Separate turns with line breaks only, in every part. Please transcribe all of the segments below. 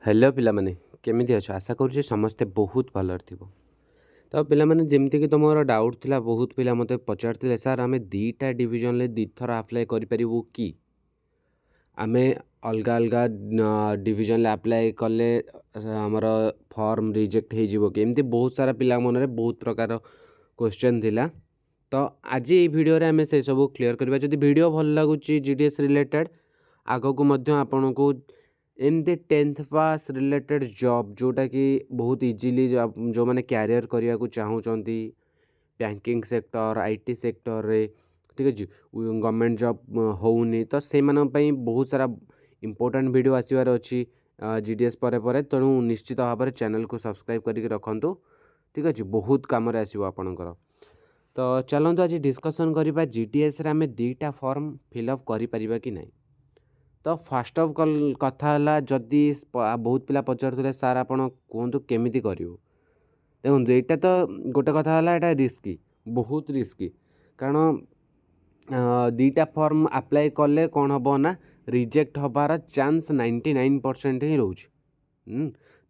Hello पिलामाने केमिति अछ आशा करूँ समस्ते बहुत भलर थिबो। तो पिलामाने जेमती तुम डाउट थिला बहुत पिला मते पचारथिले सर आमे दीटा डिविजन ले दी थर अप्लाई करि परिबु कि आमे अलगा अलगा डिविजन ले अप्लाई कले हमर फॉर्म रिजेक्ट हो जिवो कि एमती बहुत सारा पिला मन रे बहुत प्रकार क्वेश्चन थिला। तो आज ये वीडियो रे आमे से सब क्लियर करबा। जदि वीडियो भल लागुची जीडीएस रिलेटेड आगो को मध्य आपन को एमती 10th पास रिलेटेड जॉब जोटा कि बहुत इजीली जो मैंने कैरियर करने को चाहूँगी बैंकिंग सेक्टर आईटी सेक्टर रे ठीक अच्छे गवर्नमेंट जॉब होनी तो से बहुत सारा इंपोर्टेंट वीडियो आसबार अच्छी जीडीएस पर तेणु निश्चित भाव में चैनल को सब्सक्राइब करके रखु ठीक अच्छे बहुत कम आसो आपणकर। तो चलते आज डिस्कसन करवा जीडीएस रे आमे दीटा फॉर्म फिलअप करें कि नहीं। तो फास्ट ऑफ कल कथा है जदि बहुत पिला पचार सार आपड़ कहतु केमिति करूँ देखो यहाँ तो गोटे कथा है यहाँ रिस्की बहुत रिस्की कारण दीटा फॉर्म अप्लाई कले कौन हम ना रिजेक्ट हबार चांस 99% ही रोच।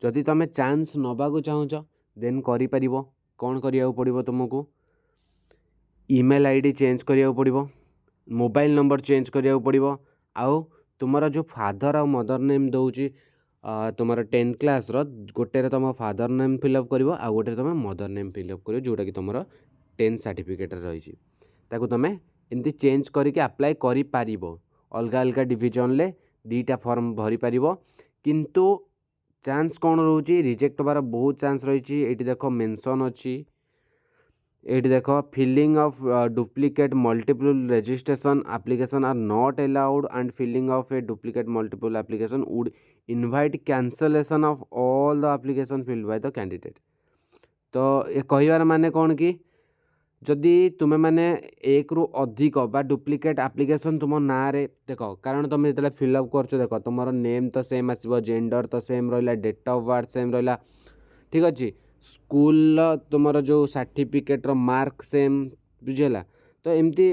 जदि तुम चांस नबाक चाहूच देन करि परिबो कौन करिया पड़िबो तुमको ईमेल आईडी चेंज करिया पड़िबो मोबाइल नंबर चेंज करिया पड़िबो आउ तुमर जो फादर आ मदर नेम दूची तुम 10th क्लास गोटे तुम फादर नेम फिलअप कर आ गोटे तुम मदर नेम फिलअप कर जोटा कि तुम 10th सर्टिफिकेट रही तुम एमती चेंज करके अप्लाई कर अलग अलग डिविजन ले दीटा फॉर्म भरी पार किंतु चांस कौन रोची रिजेक्ट होबार बहुत चांस रही। ये देख मेंशन अच्छी ये देख filling of duplicate multiple registration application are not allowed and filling of a duplicate multiple application would invite cancellation of all the application filled by the candidate. तो ये कहिबार माने कौन कि जदि तुम्हें माने एक रु अधिक बा डुप्लिकेट एप्लीकेशन तुम ना रे देख कारण तुम जो फिलअप कर देख तुम नेम तो सेम आसो जेंडर तो सेम रहा डेट ऑफ बर्थ सेम रहा ठीक अच्छे स्कूल तुम जो सर्टिफिकेट मार्क सेम बुझेगा तो एमती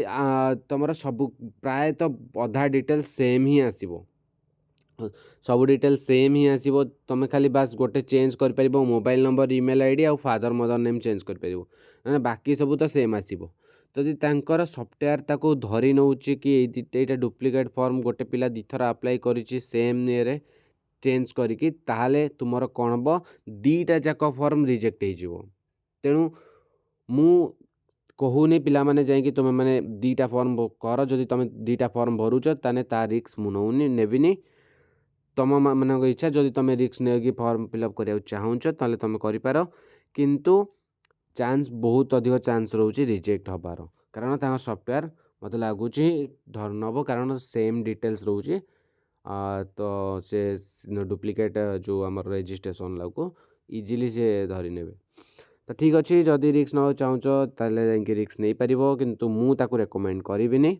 तुम सब प्राय तो अधा डिटेल सेम ही आसो सब डिटेल सेम ही आसो तुम खाली बास गोटे चेंज कर पारिबो मोबाइल नंबर ईमेल आईडी आ फादर मदर नेम चेंज कर पारिबो ना बाकी सब तो सेम आसो। जदि तांकर सॉफ्टवेयर ताको धरी नउची कि एटा डुप्लिकेट फॉर्म गोटे पिला दी थर अप्लाई करिछि सेम रे चेंज करिकी ताहाले तुमर कौन हम दीटा जाक फॉर्म रिजेक्ट हो तेणु मु कहूनी पिला माने जाइए तुम मैंने दीटा फॉर्म कर जदि तुम दीटा फॉर्म भरुच ताने ता रिक्स मु नौनी नेबिनी तुम मान इच्छा जदि तुम रिक्स नहीं फॉर्म फिलअप करने चाहूच ताले तुम कर किंतु चांस बहुत अधिक चांस रोचे रिजेक्ट हबार कारण तांकर सॉफ्टवेयर मत लगुच धर नब कारण सेम डिटेल्स रोचे तो से डुप्लिकेट जो आम रजिस्ट्रेशन लागू इजिली से धरी नेबे। तो ठीक अच्छे जदि रिक्स ना चाहूच ताले जाइए रिक्स नहीं पार किंतु मु ताकू रेकमेंड करिविनी।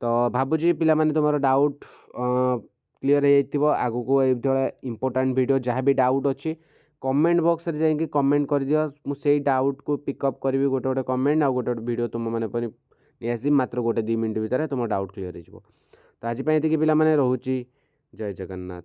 तो भावुची पिला माने तुमर डाउट क्लियर हो आगु को ये इंपोर्टेंट वीडियो जहाँ भी डाउट अच्छी कमेंट बॉक्स रे जाइए कमेंट कर दियो मु सेही डाउट को पिकअप करी गोटे गोटे कमेंट आ गोटे गोटे वीडियो तुम मैंने नहीं आसी मात्र गोटे 2 मिनट भितर तुम डाउट क्लियर हो। तो आज ये पिला माने रहूची जय जगन्नाथ।